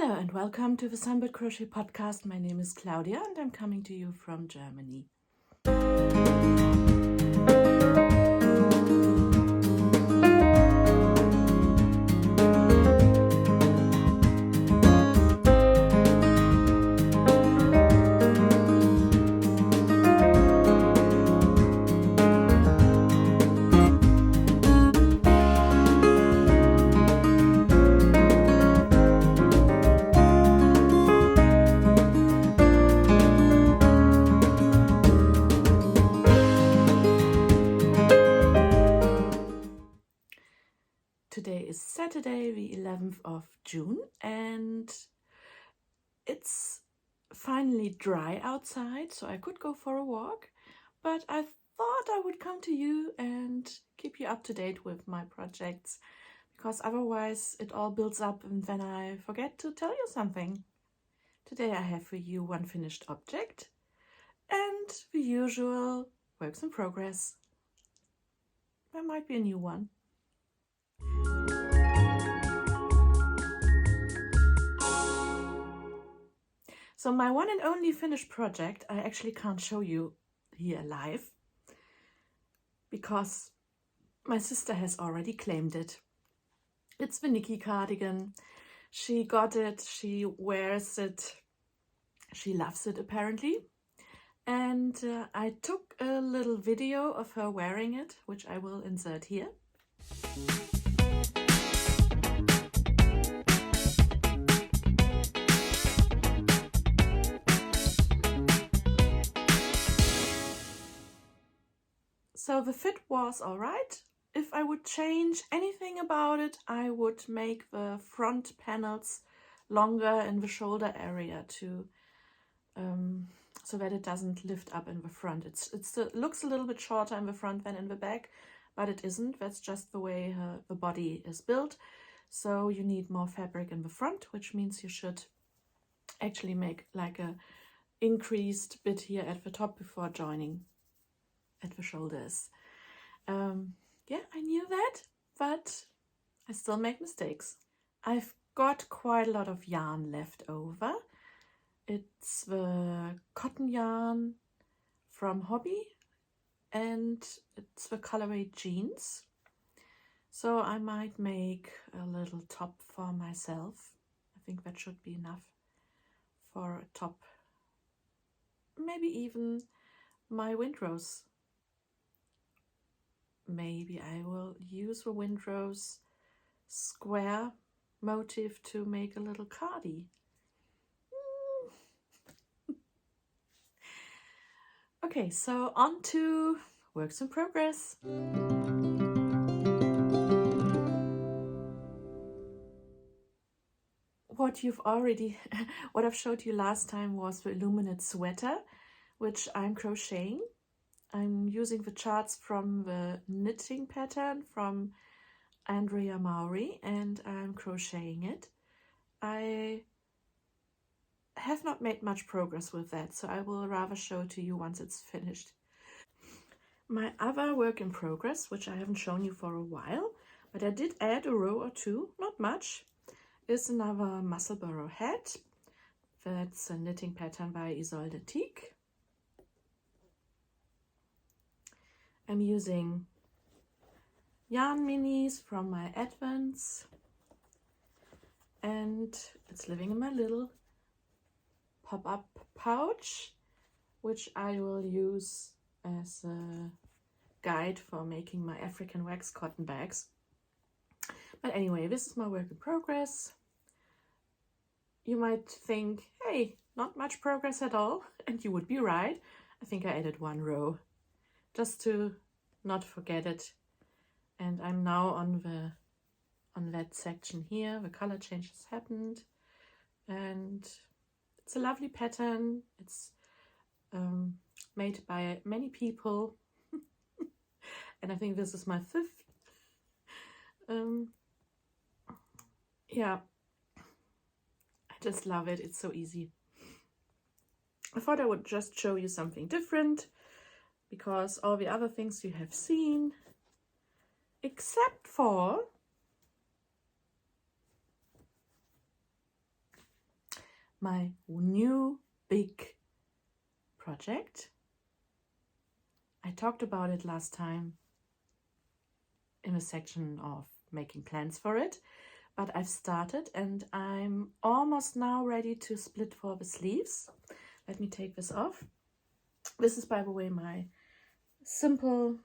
Hello and welcome to the Sunbirdcrochet podcast. My name is Claudia and I'm coming to you from Germany. Today is Saturday, the 11th of June, and it's finally dry outside, so I could go for a walk, but I thought I would come to you and keep you up to date with my projects, because otherwise it all builds up and then I forget to tell you something. Today I have for you one finished object and the usual works in progress. There might be a new one. So my one and only finished project, I actually can't show you here live because my sister has already claimed it. It's the Nikki Cardigan. She got it, she wears it, she loves it apparently. And I took a little video of her wearing it, which I will insert here. So the fit was all right. If I would change anything about it, I would make the front panels longer in the shoulder area to so that it doesn't lift up in the front. It looks a little bit shorter in the front than in the back, but it isn't. That's just the way the body is built. So you need more fabric in the front, which means you should actually make like a increased bit here at the top before joining at the shoulders. Yeah, I knew that, but I still make mistakes. I've got quite a lot of yarn left over. It's the cotton yarn from Hobby and it's the colorway jeans. So I might make a little top for myself. I think that should be enough for a top. Maybe even my windrows. Maybe I will use the windrose square motif to make a little cardi. Okay, so on to works in progress. What I've showed you last time was the Illuminate sweater, which I'm crocheting. I'm using the charts from the knitting pattern from Andrea Mowry and I'm crocheting it. I have not made much progress with that, so I will rather show to you once it's finished. My other work in progress, which I haven't shown you for a while, but I did add a row or two, not much, is another Musselburgh hat. That's a knitting pattern by Isolde Teak. I'm using yarn minis from my advents and it's living in my little pop-up pouch, which I will use as a guide for making my African wax cotton bags. But anyway, this is my work in progress. You might think, hey, not much progress at all, and you would be right. I think I added one row just to not forget it. And I'm now on that section here. The color change has happened and it's a lovely pattern. It's made by many people and I think this is my fifth. Yeah, I just love it. It's so easy. I thought I would just show you something different because all the other things you have seen, except for my new big project. I talked about it last time in a section of making plans for it, but I've started and I'm almost now ready to split for the sleeves. Let me take this off. This is, by the way, my simple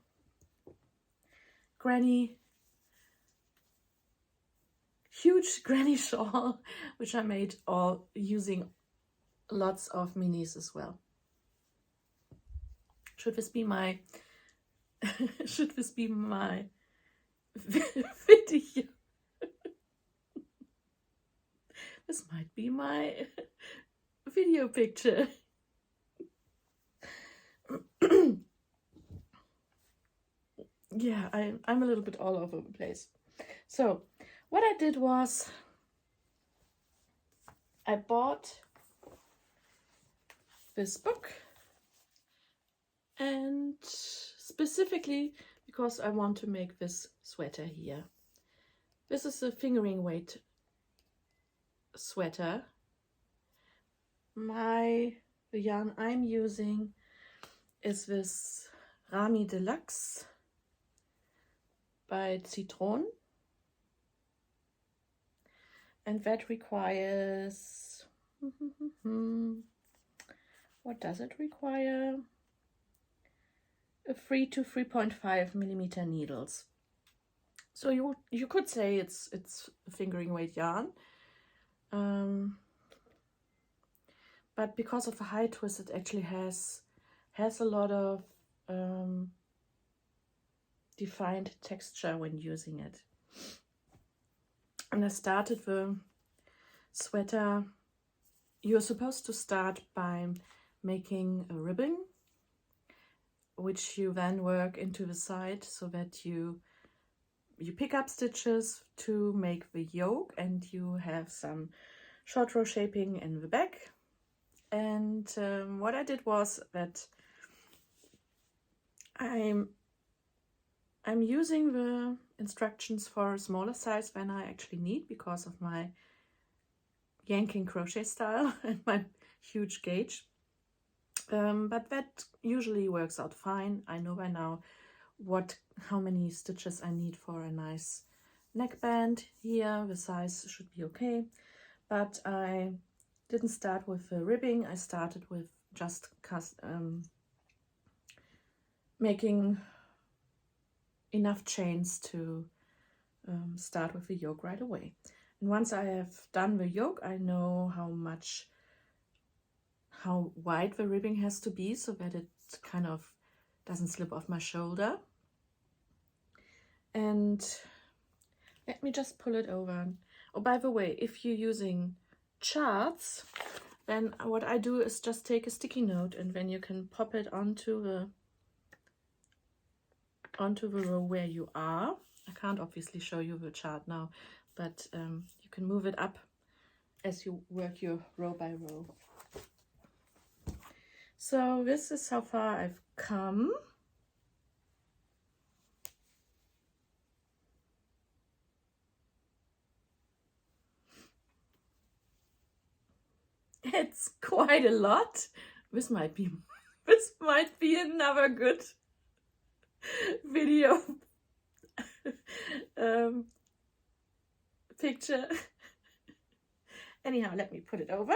huge granny shawl, which I made all using lots of minis as well. Should this be my should this be my video? This might be my video picture. Yeah, I'm a little bit all over the place. So what I did was I bought this book, and specifically because I want to make this sweater here. This is a fingering weight sweater. The yarn I'm using is this Rami Deluxe by Citron, and that requires what does it require? 3 to 3.5 millimeter needles. So you could say it's a fingering weight yarn, but because of the high twist, it actually has a lot of defined texture when using it. And I started the sweater. You're supposed to start by making a ribbing, which you then work into the side so that you pick up stitches to make the yoke, and you have some short row shaping in the back. And what I did was that I'm using the instructions for a smaller size than I actually need because of my yanking crochet style and my huge gauge. But that usually works out fine. I know by now how many stitches I need for a nice neckband here. The size should be okay. But I didn't start with the ribbing. I started with just making enough chains to start with the yoke right away. And once I have done the yoke, I know how wide the ribbing has to be so that it kind of doesn't slip off my shoulder. And let me just pull it over. Oh, by the way, if you're using charts, then what I do is just take a sticky note, and then you can pop it onto the row where you are. I can't obviously show you the chart now, but you can move it up as you work your row by row. So this is how far I've come. It's quite a lot. This might be another good video picture. Anyhow, let me put it over.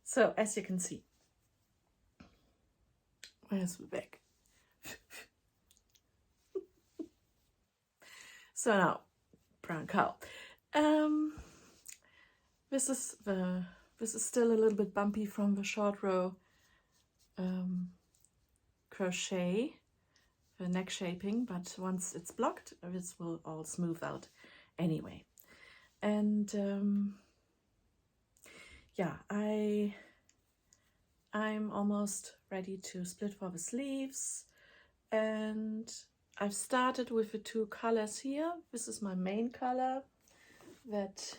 So as you can see, where's the back? So now, brown cow. This is still a little bit bumpy from the short row crochet, the neck shaping, but once it's blocked, this will all smooth out anyway. And yeah, I'm almost ready to split for the sleeves, and I've started with the two colors here. This is my main color. That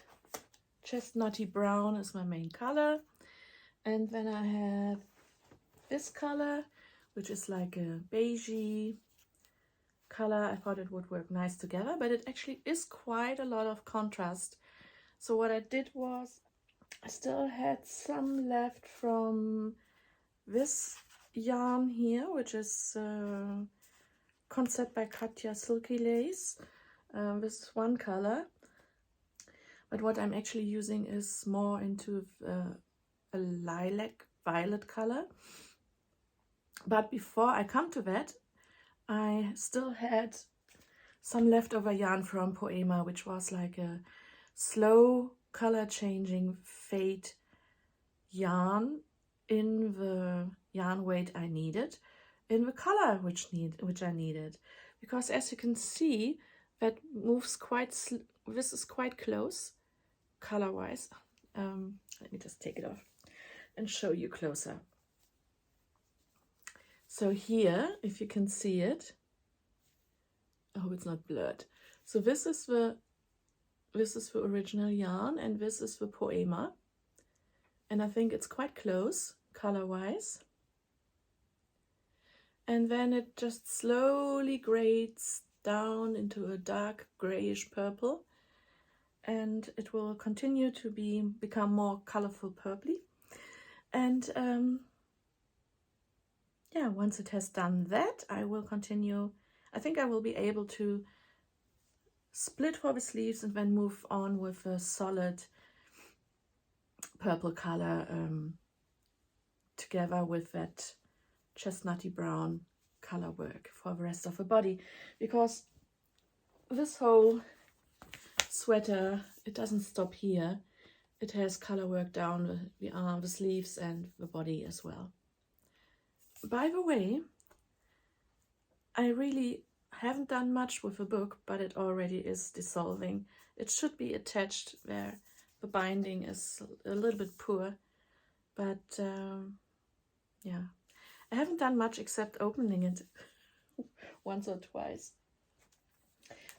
chestnutty brown is my main color, and then I have this color, which is like a beigey color. I thought it would work nice together, but it actually is quite a lot of contrast. So what I did was I still had some left from this yarn here, which is Concept by Katja Silky Lace. This is one color, but what I'm actually using is more into a lilac violet color. But before I come to that, I still had some leftover yarn from Poema, which was like a slow color changing fade yarn in the yarn weight I needed, in the color which I needed, because as you can see, that moves quite, this is quite close color wise. Let me just take it off and show you closer. So here, if you can see it, I hope it's not blurred. So this is the original yarn, and this is the Poema, and I think it's quite close color wise. And then it just slowly grades down into a dark grayish purple, and it will continue to become more colorful purpley. And yeah, once it has done that, I will continue. I think I will be able to split for the sleeves and then move on with a solid purple color together with that chestnutty brown color work for the rest of the body, because this whole sweater, it doesn't stop here. It has color work down the sleeves and the body as well. By the way, I really haven't done much with the book, but it already is dissolving. It should be attached where the binding is a little bit poor, but yeah, I haven't done much except opening it once or twice.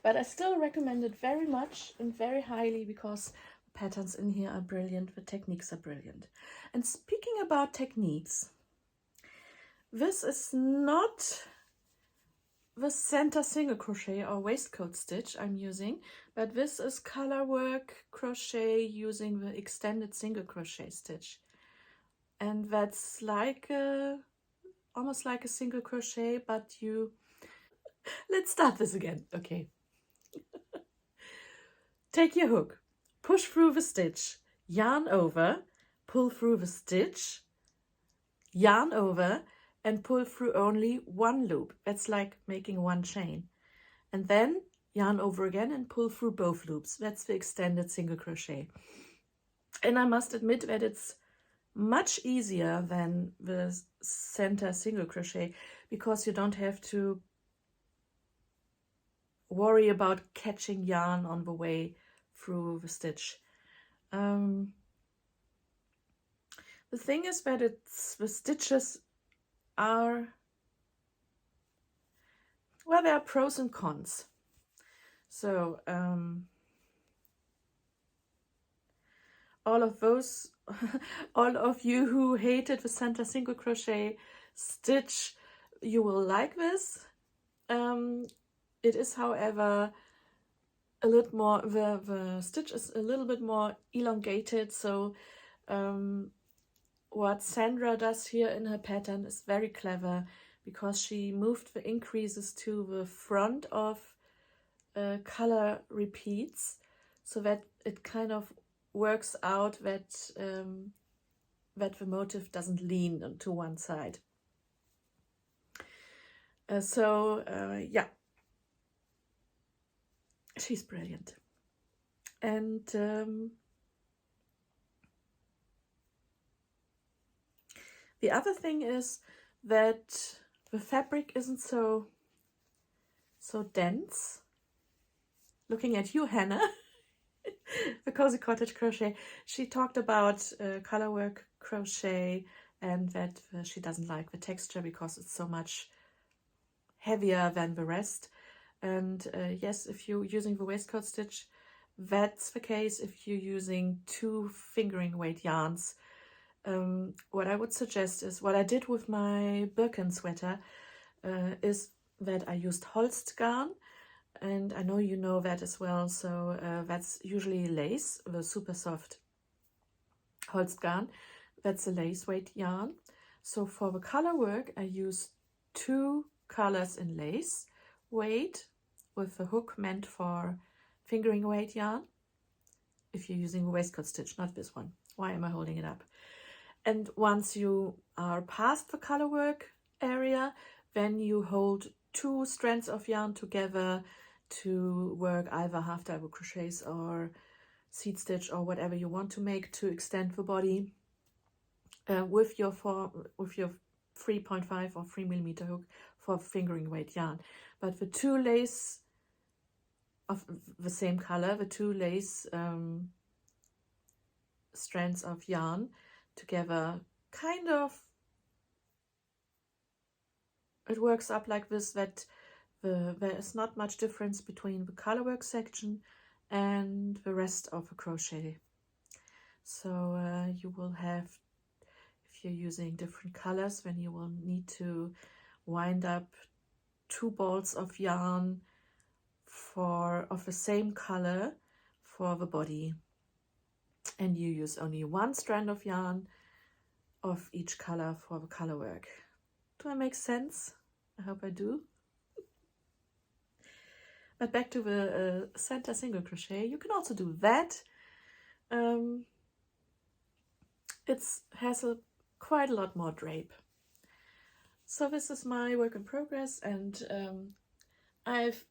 But I still recommend it very much and very highly, because the patterns in here are brilliant, the techniques are brilliant. And speaking about techniques, this is not the center single crochet or waistcoat stitch I'm using, but this is color work crochet using the extended single crochet stitch. And that's like almost like a single crochet, but you... Let's start this again, okay. Take your hook, push through the stitch, yarn over, pull through the stitch, yarn over, and pull through only one loop. That's like making one chain. And then yarn over again and pull through both loops. That's the extended single crochet. And I must admit that it's much easier than the center single crochet, because you don't have to worry about catching yarn on the way through the stitch. The thing is that the stitches are, well, there are pros and cons. So all of you who hated the center single crochet stitch, you will like this. It is, however, a little more, the stitch is a little bit more elongated, so what Sandra does here in her pattern is very clever, because she moved the increases to the front of color repeats, so that it kind of works out that that the motif doesn't lean to one side. Yeah, she's brilliant. And the other thing is that the fabric isn't so dense. Looking at you, Hannah, the Cozy Cottage Crochet, she talked about colorwork crochet, and that she doesn't like the texture because it's so much heavier than the rest. And yes, if you're using the waistcoat stitch, that's the case. If you're using 2 fingering weight yarns, what I would suggest is, what I did with my Birkin sweater, is that I used Holst garn, and I know you know that as well. So that's usually lace, the super soft Holst yarn. That's a lace weight yarn. So for the color work, I use 2 colors in lace weight with a hook meant for fingering weight yarn. If you're using a waistcoat stitch, not this one. Why am I holding it up? And once you are past the color work area, then you hold 2 strands of yarn together to work either half double crochets or seed stitch or whatever you want to make to extend the body with your 3.5 or 3mm hook for fingering weight yarn. But the 2 lace of the same color, the 2 lace strands of yarn together, kind of, it works up like this, that there is not much difference between the colorwork section and the rest of the crochet. So you will have, if you're using different colors, then you will need to wind up 2 balls of yarn of the same color for the body, and you use only 1 strand of yarn of each color for the color work. Do I make sense? I hope I do. But back to the center single crochet, you can also do that. It has quite a lot more drape. So this is my work in progress, and I've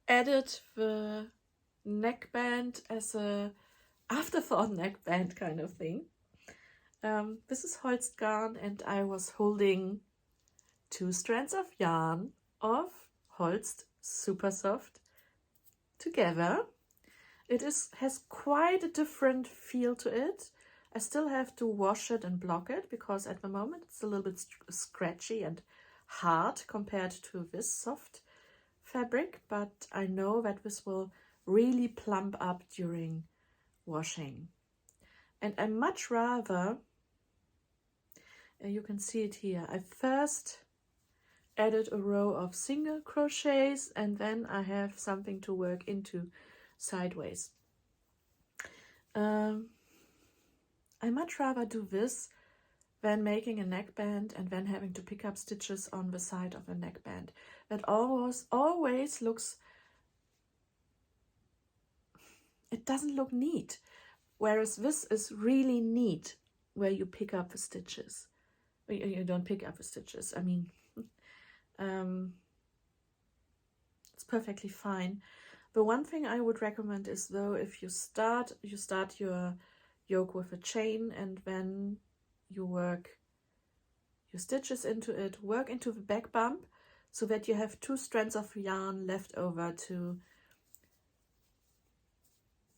added the neckband as a afterthought neckband kind of thing. This is Holst yarn, and I was holding 2 strands of yarn of Holst Super Soft together. It has quite a different feel to it. I still have to wash it and block it because at the moment it's a little bit scratchy and hard compared to this soft fabric, but I know that this will really plump up during washing. And I much rather, you can see it here, I first added a row of single crochets and then I have something to work into sideways. I much rather do this than making a neckband and then having to pick up stitches on the side of a neckband. That always looks, it doesn't look neat. Whereas this is really neat, where you pick up the stitches. You don't pick up the stitches, I mean, it's perfectly fine. The one thing I would recommend is, though, if you start your yoke with a chain and then you work your stitches into it, work into the back bump so that you have 2 strands of yarn left over to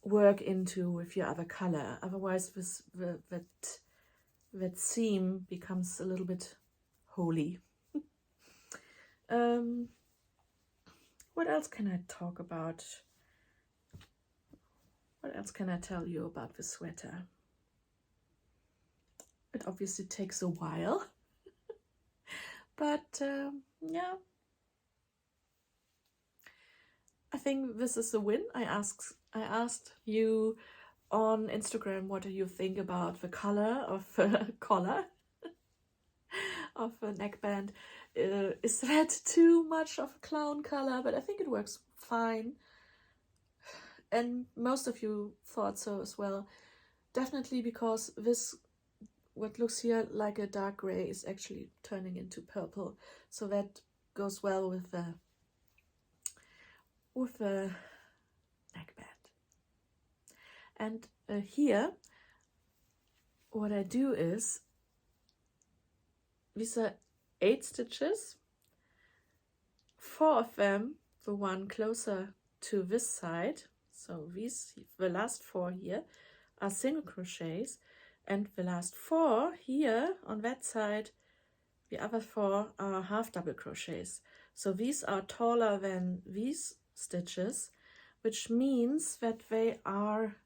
work into with your other color. Otherwise that seam becomes a little bit holy. What else can I talk about? What else can I tell you about the sweater? It obviously takes a while, but yeah, I think this is a win. I asked you on Instagram, what do you think about the color of the collar of the neckband? Is that too much of a clown color? But I think it works fine. And most of you thought so as well. Definitely because this, what looks here like a dark gray, is actually turning into purple. So that goes well with the neckband. And here, what I do is, these are 8 stitches, 4 of them, the one closer to this side, so these, the last 4 here, are single crochets, and the last 4 here on that side, the other 4 are half double crochets. So these are taller than these stitches, which means that they are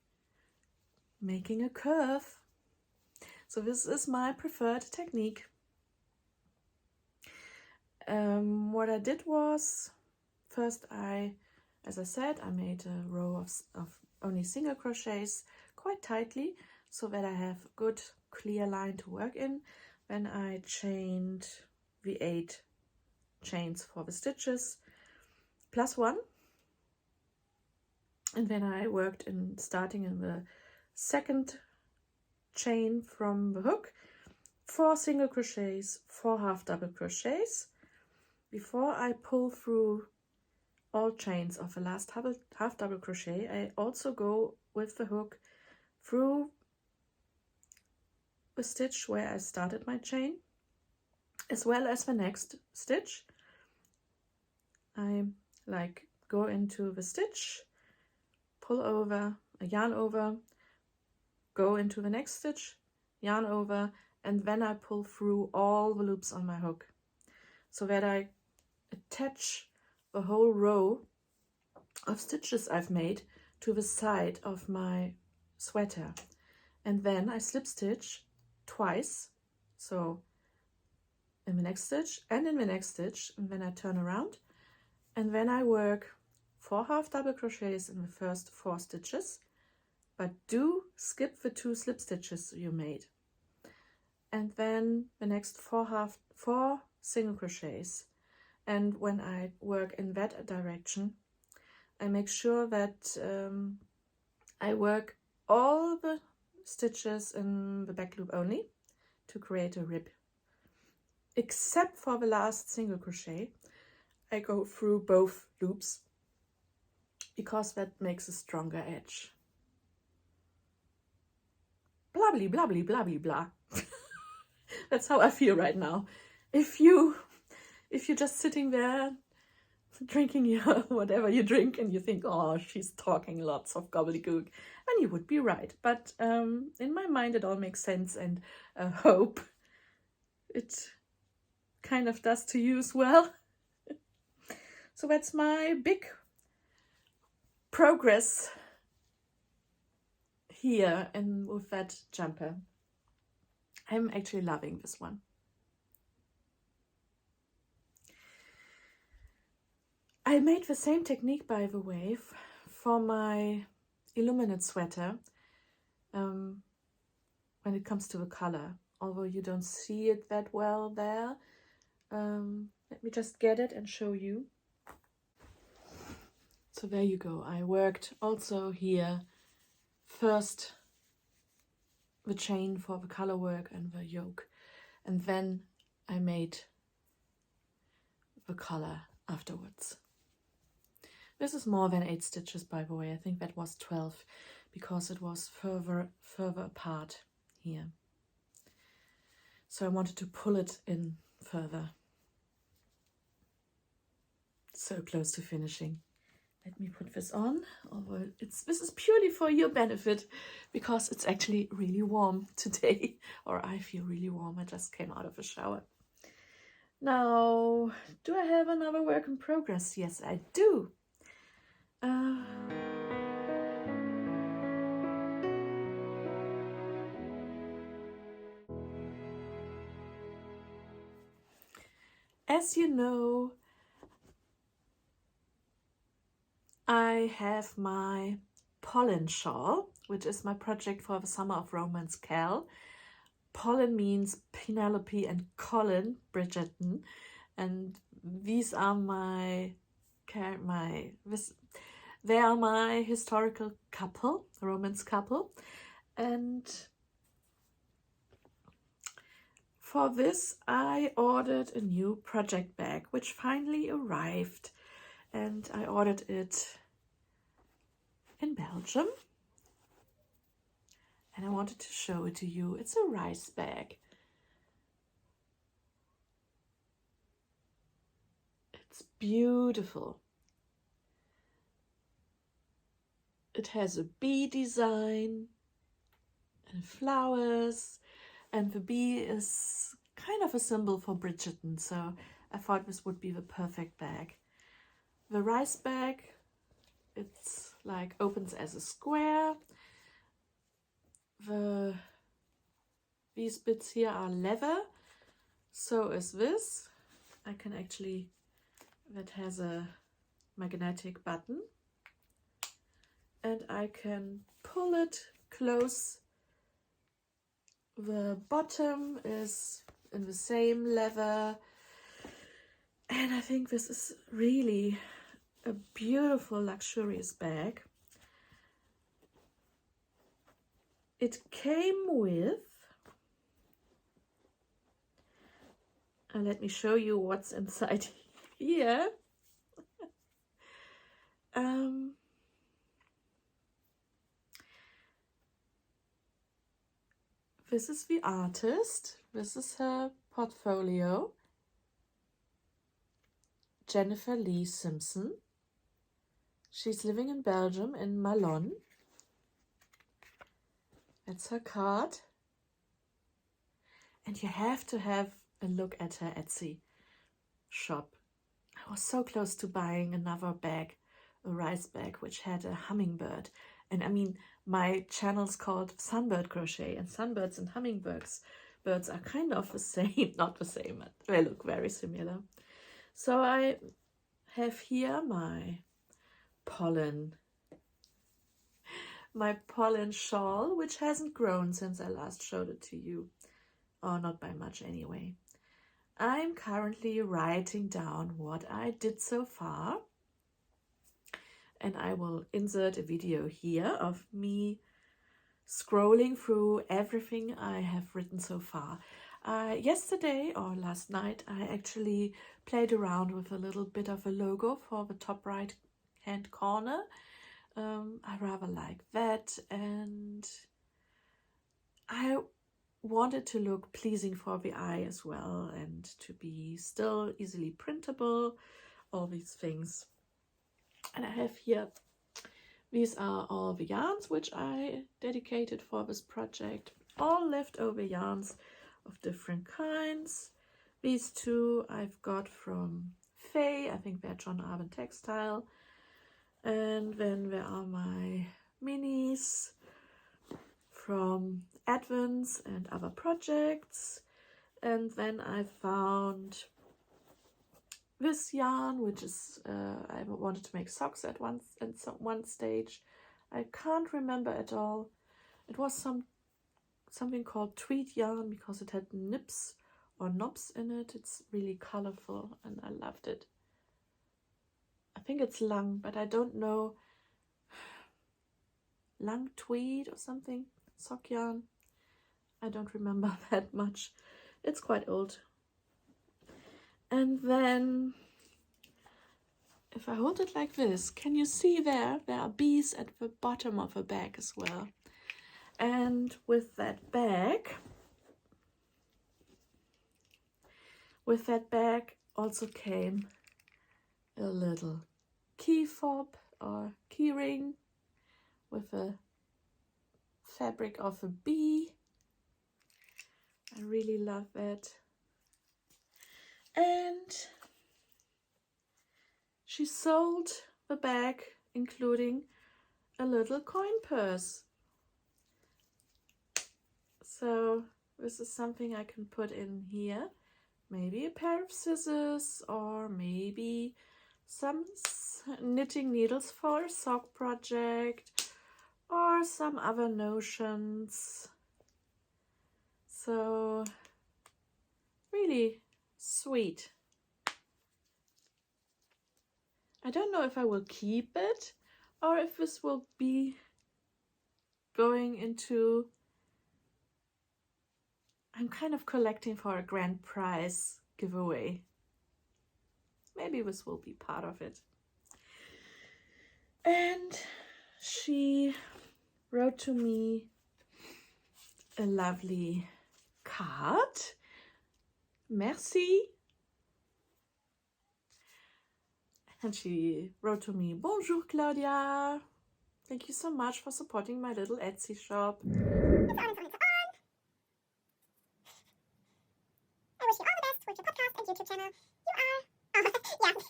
making a curve. So this is my preferred technique. What I did was, first as I said, I made a row of only single crochets quite tightly, so that I have a good clear line to work in. Then I chained the 8 chains for the stitches plus 1, and then I worked in starting in the second chain from the hook, 4 single crochets, 4 half double crochets. Before I pull through all chains of the last half double crochet, I also go with the hook through the stitch where I started my chain, as well as the next stitch. I like go into the stitch, pull over, a yarn over, go into the next stitch, yarn over, and then I pull through all the loops on my hook, so that I attach the whole row of stitches I've made to the side of my sweater. And then I slip stitch twice, so in the next stitch and in the next stitch, and then I turn around, and then I work 4 half double crochets in the first 4 stitches, but do skip the 2 slip stitches you made, and then the next 4 single crochets. And when I work in that direction, I make sure that I work all the stitches in the back loop only to create a rib. Except for the last single crochet, I go through both loops because that makes a stronger edge. Blah, blah, blah, blah, blah, blah. That's how I feel right now. If you're just sitting there drinking your whatever you drink and you think, oh, she's talking lots of gobbledygook, and you would be right. But in my mind it all makes sense, and I hope it kind of does to you as well. So that's my big progress here and with that jumper. I'm actually loving this one. I made the same technique, by the way, for my Illuminate sweater when it comes to the color, although you don't see it that well there. Let me just get it and show you. So there you go. I worked also here first the chain for the color work and the yoke, and then I made the color afterwards. This is more than 8 stitches, by the way. I think that was 12 because it was further apart here. So I wanted to pull it in further. So close to finishing. Let me put this on, although this is purely for your benefit because it's actually really warm today, or I feel really warm. I just came out of a shower. Now, do I have another work in progress? Yes, I do. As you know, I have my Polinshawl, which is my project for the Summer of Romance Cal. Pollen means Penelope and Colin Bridgerton, and these are they are my historical couple, romance couple. And for this I ordered a new project bag, which finally arrived, and I ordered it in Belgium, and I wanted to show it to you. It's a rice bag. It's beautiful. It has a bee design and flowers, and the bee is kind of a symbol for Bridgerton, so I thought this would be the perfect bag. The rice bag, it's like opens as a square. These bits here are leather, so is this. I can actually, that has a magnetic button, and I can pull it close The bottom is in the same leather, and I think this is really a beautiful, luxurious bag. It came with, and let me show you what's inside here. This is the artist. This is her portfolio. Jennifer Lee Simpson. She's living in Belgium, in Malon. That's her card. And you have to have a look at her Etsy shop. I was so close to buying another bag, a rice bag, which had a hummingbird. And I mean, my channel's called Sunbirdcrochet, and sunbirds and hummingbirds are kind of the same, not the same, but they look very similar. So I have here my pollen shawl, which hasn't grown since I last showed it to you, or not by much anyway. I'm currently writing down what I did so far, and I will insert a video here of me scrolling through everything I have written so far. Yesterday or last night, I actually played around with a little bit of a logo for the top right hand corner. I rather like that, and I wanted to look pleasing for the eye as well, and to be still easily printable, all these things. And I have here, these are all the yarns which I dedicated for this project, all leftover yarns of different kinds. These two I've got from Faye, I think they're John Arbon Textile. And then there are my minis from Advents and other projects. And then I found this yarn, which is, I wanted to make socks at one stage. I can't remember at all. It was something called Tweed Yarn because it had nips or knobs in it. It's really colorful and I loved it. I think it's Lang, but I don't know. Lang tweed or something, sock yarn. I don't remember that much. It's quite old. And then, if I hold it like this, can you see there are bees at the bottom of the bag as well. And with that bag also came a little key fob or key ring with a fabric of a bee. I really love that. And she sold the bag, including a little coin purse. So this is something I can put in here. Maybe a pair of scissors, or maybe some knitting needles for a sock project, or some other notions. So really sweet. I don't know if I will keep it or if this will be going into, I'm kind of collecting for a grand prize giveaway. Maybe this will be part of it. And she wrote to me a lovely card. Merci. And she wrote to me, "Bonjour Claudia. Thank you so much for supporting my little Etsy shop. I wish you all the best with your podcast and YouTube channel. You are." Yeah, thank you.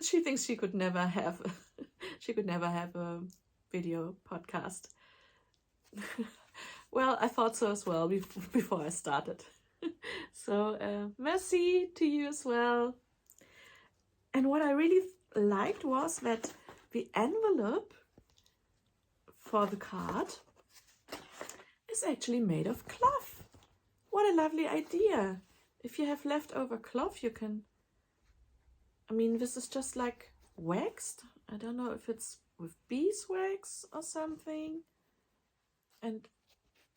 She thinks she could never have a video podcast. Well, I thought so as well before I started. So merci to you as well. And what I really liked was that the envelope for the card It's actually made of cloth. What a lovely idea. If you have leftover cloth, you can, I mean, this is just like waxed. I don't know if it's with beeswax or something. And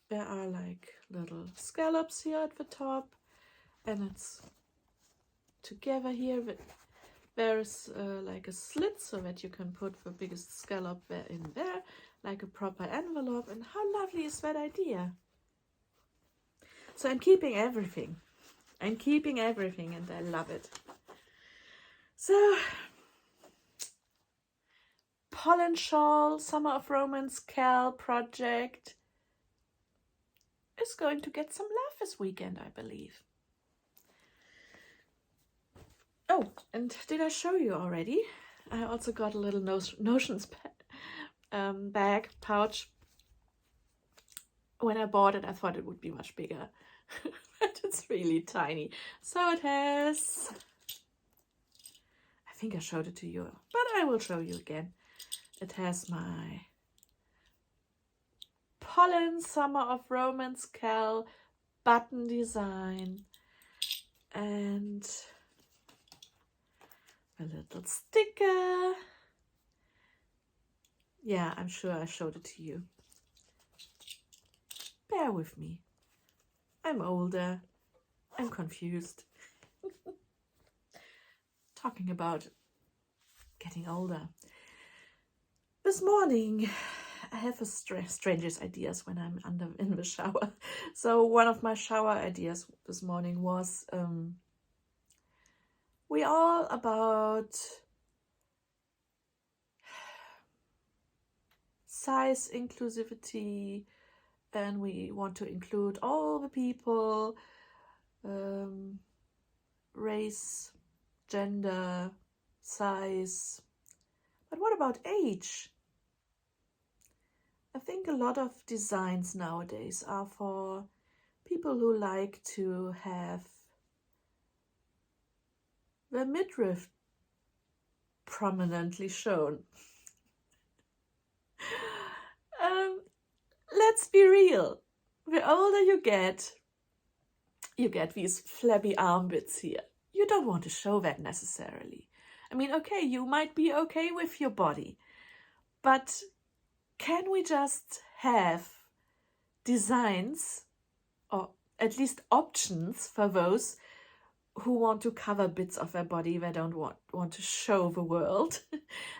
there are like little scallops here at the top. And it's together here. There's like a slit so that you can put the biggest scallop in there, like a proper envelope. And how lovely is that idea? So I'm keeping everything. I'm keeping everything and I love it. So, Polinshawl Summer of Romance Cal project is going to get some love this weekend, I believe. Oh, and did I show you already? I also got a little notions bag, pouch. When I bought it, I thought it would be much bigger. But it's really tiny. So it has, I think I showed it to you, but I will show you again. It has my Pollen Summer of Romance Cal button design and a little sticker. Yeah, I'm sure I showed it to you. Bear with me. I'm older. I'm confused. Talking about getting older. This morning, I have a strangest ideas when I'm in the shower. So one of my shower ideas this morning was we all about size inclusivity, and we want to include all the people, race, gender, size. But what about age? I think a lot of designs nowadays are for people who like to have the midriff prominently shown. Let's be real. The older you get these flabby armpits here. You don't want to show that necessarily. I mean, okay, you might be okay with your body, but can we just have designs or at least options for those who want to cover bits of their body they don't want to show the world?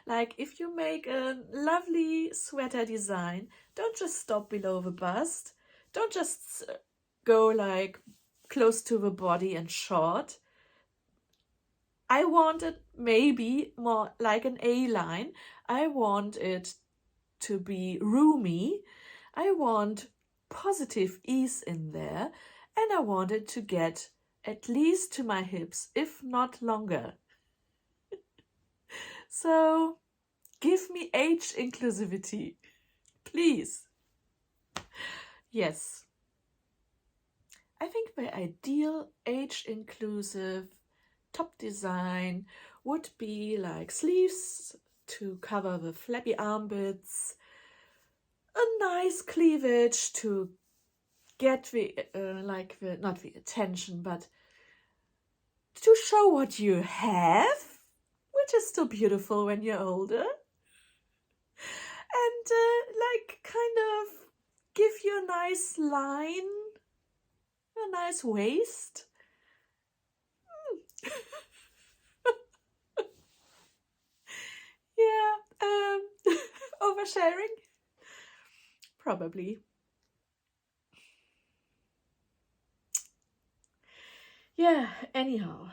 Like if you make a lovely sweater design, don't just stop below the bust. Don't just go like close to the body and short. I want it maybe more like an A-line. I want it to be roomy. I want positive ease in there. And I want it to get at least to my hips, if not longer. So give me age inclusivity, please. Yes. I think the ideal age inclusive top design would be like sleeves to cover the flappy armpits, a nice cleavage to get the not the attention, but to show what you have, which is still beautiful when you're older, and like kind of give you a nice line, a nice waist. Yeah, oversharing? Probably. Yeah, anyhow,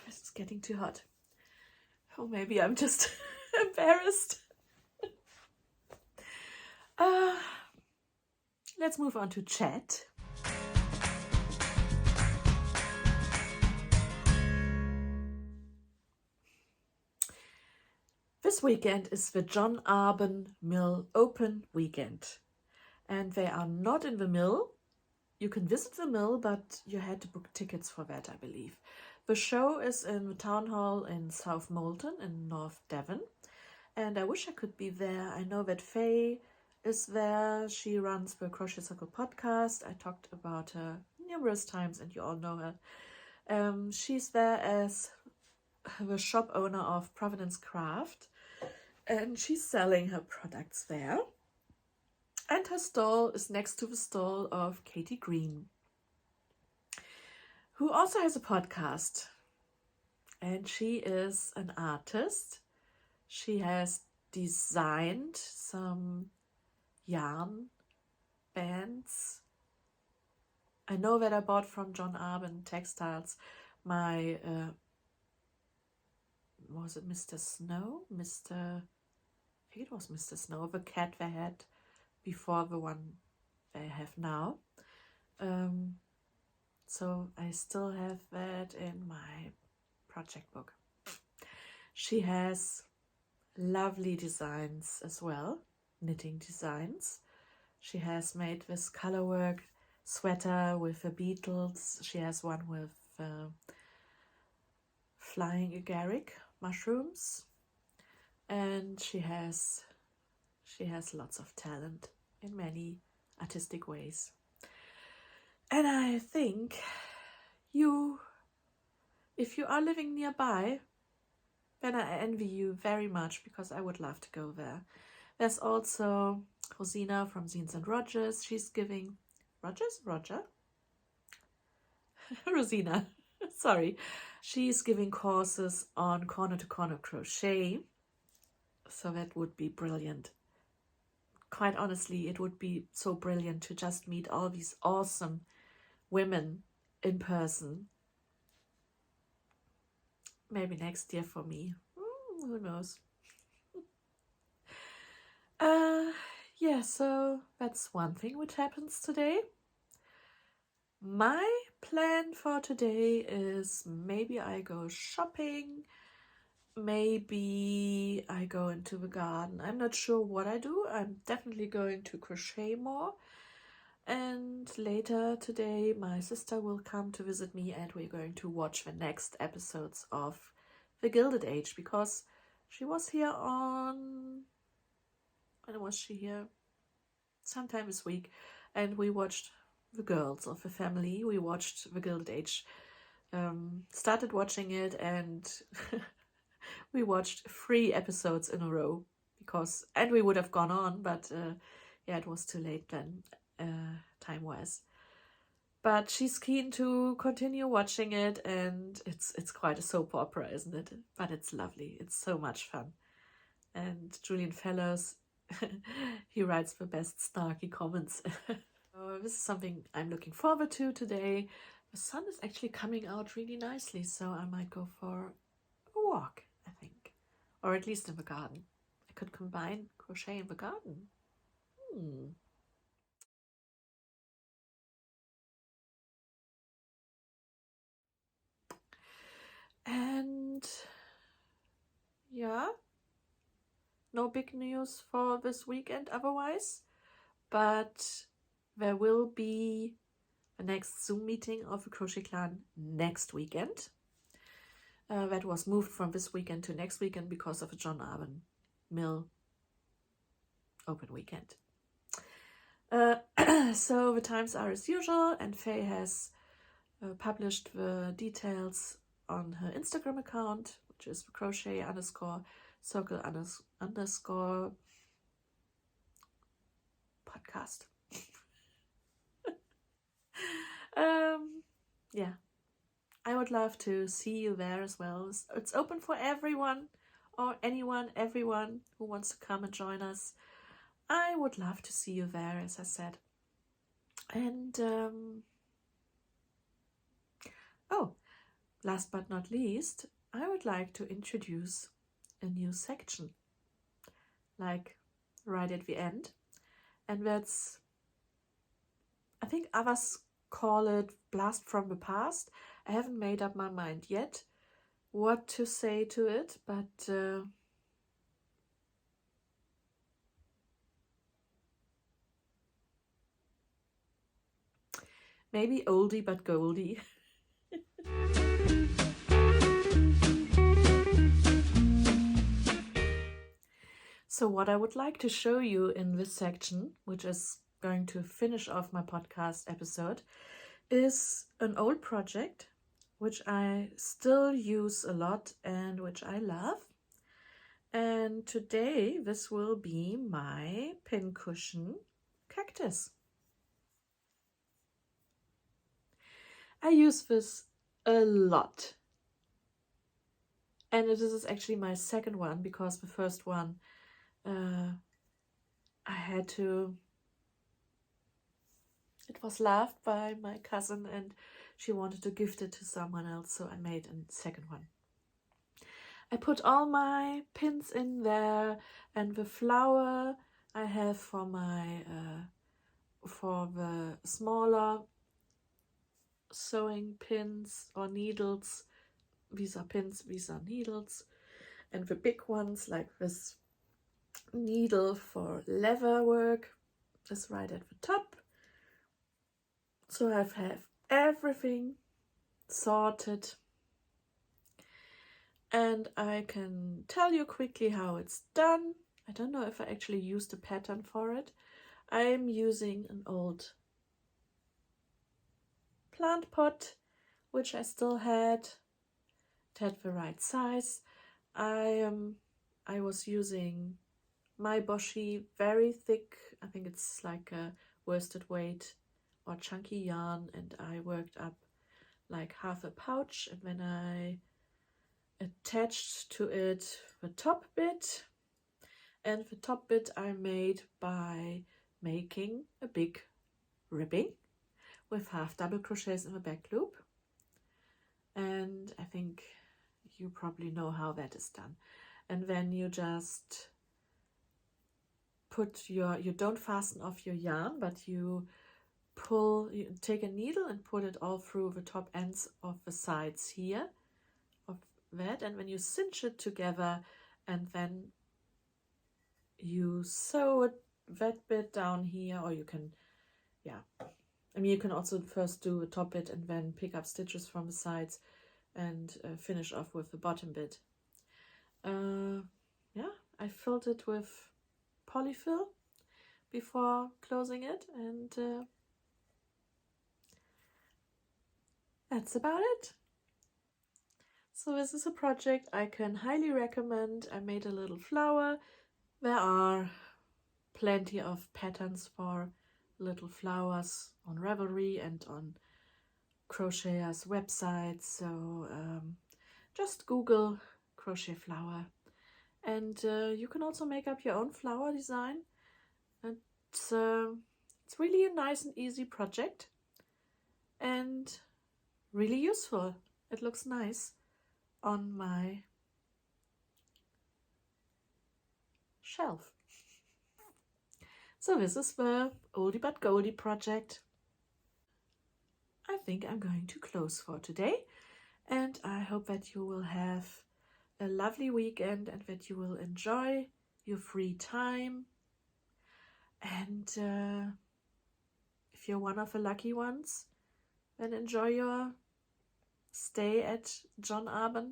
this is getting too hot. Or maybe I'm just embarrassed. Let's move on to chat. This weekend is the John Arbon Mill Open Weekend. And they are not in the mill. You can visit the mill, but you had to book tickets for that, I believe. The show is in the town hall in South Molton in North Devon. And I wish I could be there. I know that Faye is there. She runs the Crochet Circle podcast. I talked about her numerous times and you all know her. She's there as the shop owner of Providence Craft, and she's selling her products there. And her stall is next to the stall of Katie Green, who also has a podcast. And she is an artist. She has designed some yarn bands. I know that I bought from John Arbon Textiles my, was it Mr. Snow? I think it was Mr. Snow, the cat they had before the one they have now. So I still have that in my project book. She has lovely designs as well, knitting designs. She has made this colorwork sweater with the beetles. She has one with flying agaric mushrooms, and she has lots of talent in many artistic ways. And I think if you are living nearby, then I envy you very much, because I would love to go there. There's also Rosina from Zines and Rogers. She's giving Rosina, sorry. She's giving courses on corner to corner crochet. So that would be brilliant. Quite honestly, it would be so brilliant to just meet all these awesome women in person. Maybe next year for me. Who knows? Yeah, so that's one thing which happens today. My plan for today is maybe I go shopping, maybe I go into the garden. I'm not sure what I do. I'm definitely going to crochet more. And later today, my sister will come to visit me, and we're going to watch the next episodes of The Gilded Age, because she was here on, when was she here? Sometime this week. And we watched the girls of the family. We watched The Gilded Age. Started watching it, and we watched 3 episodes in a row, and we would have gone on, but yeah, it was too late then. Time-wise, but she's keen to continue watching it, and it's quite a soap opera, isn't it? But it's lovely. It's so much fun. And Julian Fellows, he writes the best snarky comments. So this is something I'm looking forward to today. The sun is actually coming out really nicely, so I might go for a walk, I think, or at least in the garden. I could combine crochet in the garden. And yeah, no big news for this weekend otherwise, but there will be a next Zoom meeting of the Crochet Clan next weekend. That was moved from this weekend to next weekend because of a John Arbon Mill open weekend. So the times are as usual, and Faye has published the details on her Instagram account, which is crochet_circle_podcast. Yeah, I would love to see you there as well. It's open for everyone, or everyone who wants to come and join us. I would love to see you there, as I said. And last but not least, I would like to introduce a new section, like right at the end. And that's, I think others call it Blast from the Past. I haven't made up my mind yet what to say to it, but maybe Oldie but Goldie. So what I would like to show you in this section, which is going to finish off my podcast episode, is an old project which I still use a lot and which I love. And today this will be my pincushion cactus. I use this a lot. And this is actually my second one, because the first one I had to... It was loved by my cousin and she wanted to gift it to someone else, so I made a second one. I put all my pins in there, and the flower I have for my for the smaller sewing pins or needles. These are pins, these are needles, and the big ones like this needle for leather work is right at the top. So I have everything sorted, and I can tell you quickly how it's done. I don't know if I actually used a pattern for it. I'm using an old plant pot, which I still had. It had the right size. I was using my Boshi very thick, I think it's like a worsted weight or chunky yarn, and I worked up like half a pouch, and then I attached to it the top bit, and the top bit I made by making a big ribbing with half double crochets in the back loop. And I think you probably know how that is done. And then you just put your, you don't fasten off your yarn, but you take a needle and put it all through the top ends of the sides here of that, and when you cinch it together, and then you sew it, that bit down here, or you can, I mean, you can also first do the top bit and then pick up stitches from the sides and finish off with the bottom bit. I filled it with polyfill before closing it, and that's about it. So this is a project I can highly recommend. I made a little flower. There are plenty of patterns for little flowers on Ravelry and on crocheters' websites, so just Google crochet flower, and you can also make up your own flower design. It's really a nice and easy project and really useful. It looks nice on my shelf. So this is the Oldie but Goldie project. I think I'm going to close for today, and I hope that you will have a lovely weekend and that you will enjoy your free time. And if you're one of the lucky ones, then enjoy your stay at John Arbon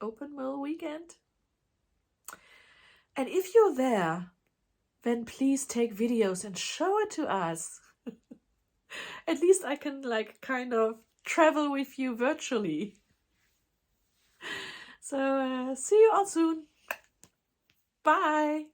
open mill weekend. And if you're there, then please take videos and show it to us. At least I can like kind of travel with you virtually. So see you all soon. Bye.